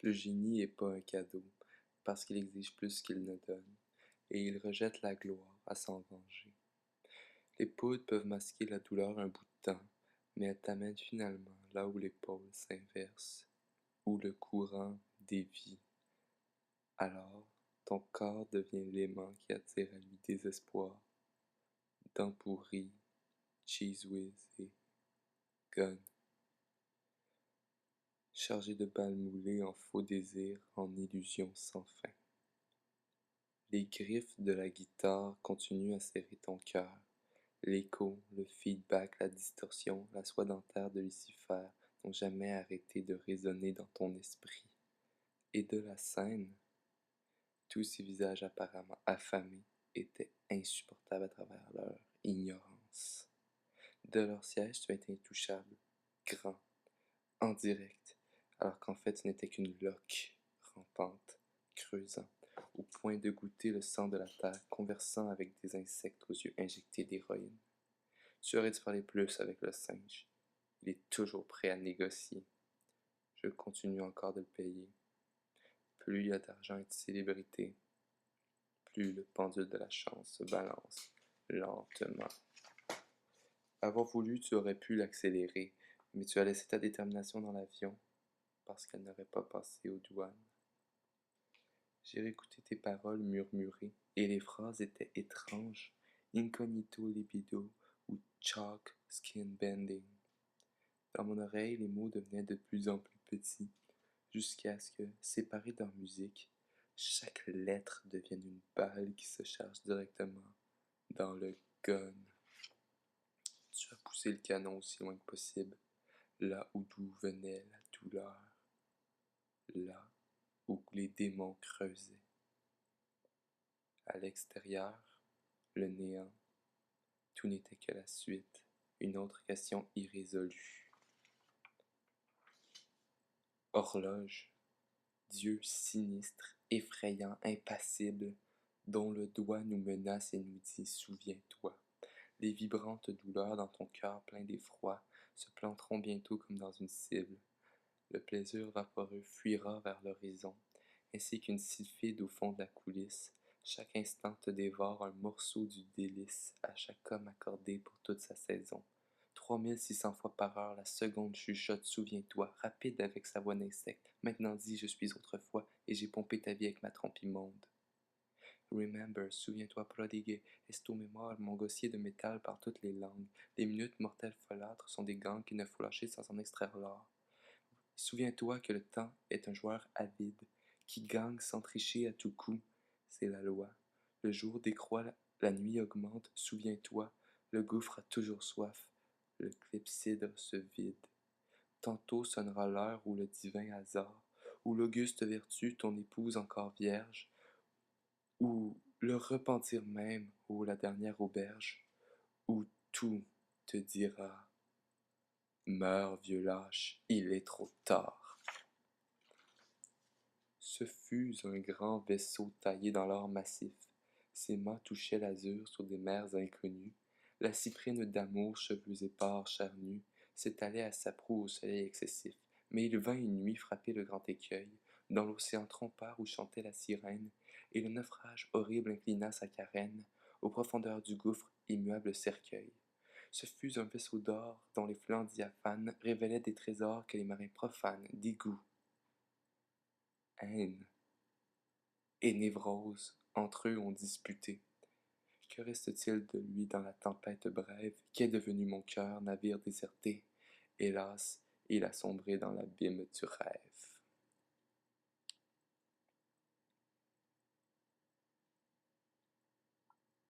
Le génie est pas un cadeau, parce qu'il exige plus qu'il ne donne, et il rejette la gloire à s'en venger. Les poudres peuvent masquer la douleur un bout de temps, mais elles t'amènent finalement là où les pôles s'inversent, où le courant dévie. Alors, ton corps devient l'aimant qui attire à lui désespoir, dents pourries, cheese whiz et gun, chargé de balles moulées en faux désirs, en illusions sans fin. Les griffes de la guitare continuent à serrer ton cœur. L'écho, le feedback, la distorsion, la soie dentaire de Lucifer n'ont jamais arrêté de résonner dans ton esprit. Et de la scène, tous ces visages apparemment affamés étaient insupportables à travers leur ignorance. De leur siège, tu étais intouchable, grand, en direct, alors qu'en fait tu n'étais qu'une loque rampante, creusant, au point de goûter le sang de la terre, conversant avec des insectes aux yeux injectés d'héroïne. Tu aurais dû parler plus avec le singe. Il est toujours prêt à négocier. Je continue encore de le payer. Plus il y a d'argent et de célébrité, plus le pendule de la chance se balance lentement. Avoir voulu, tu aurais pu l'accélérer, mais tu as laissé ta détermination dans l'avion parce qu'elle n'aurait pas passé aux douanes. J'ai réécouté tes paroles murmurées, et les phrases étaient étranges. Incognito libido ou chalk skin bending. Dans mon oreille, les mots devenaient de plus en plus petits, jusqu'à ce que, séparés dans musique, chaque lettre devienne une balle qui se charge directement dans le gun. Tu as poussé le canon aussi loin que possible, là où d'où venait la douleur, là où les démons creusaient. À l'extérieur, le néant, tout n'était que la suite, une autre question irrésolue. Horloge, Dieu sinistre, effrayant, impassible, dont le doigt nous menace et nous dit « Souviens-toi ». Les vibrantes douleurs dans ton cœur plein d'effroi se planteront bientôt comme dans une cible. Le plaisir vaporeux fuira vers l'horizon, ainsi qu'une sylphide au fond de la coulisse. Chaque instant te dévore un morceau du délice, à chaque homme accordé pour toute sa saison. 3600 fois par heure, la seconde chuchote, souviens-toi, rapide avec sa voix d'insecte. Maintenant dis, je suis autrefois, et j'ai pompé ta vie avec ma trompe immonde. Remember, souviens-toi, prodigué, esto mémoire, mon gossier de métal par toutes les langues. Les minutes mortelles folâtres sont des gangs qu'il ne faut lâcher sans en extraire l'or. Souviens-toi que le temps est un joueur avide, qui gagne sans tricher à tout coup. C'est la loi. Le jour décroît, la nuit augmente, souviens-toi, le gouffre a toujours soif, le clepsydre se vide. Tantôt sonnera l'heure où le divin hasard, où l'auguste vertu, ton épouse encore vierge, ou le repentir même, ô la dernière auberge, où tout te dira « Meurs, vieux lâche, il est trop tard ». Ce fut un grand vaisseau taillé dans l'or massif. Ses mâts touchaient l'azur sur des mers inconnues. La cyprine d'amour, cheveux épars, chair nue, s'étalait à sa proue au soleil excessif. Mais il vint une nuit frapper le grand écueil, dans l'océan trompeur où chantait la sirène, et le naufrage horrible inclina sa carène, aux profondeurs du gouffre, immuable cercueil. Ce fut un vaisseau d'or dont les flancs diaphanes révélaient des trésors que les marins profanes, dégoût, haine et névrose entre eux ont disputé. Que reste-t-il de lui dans la tempête brève? Qu'est devenu mon cœur, navire déserté? Hélas, il a sombré dans l'abîme du rêve.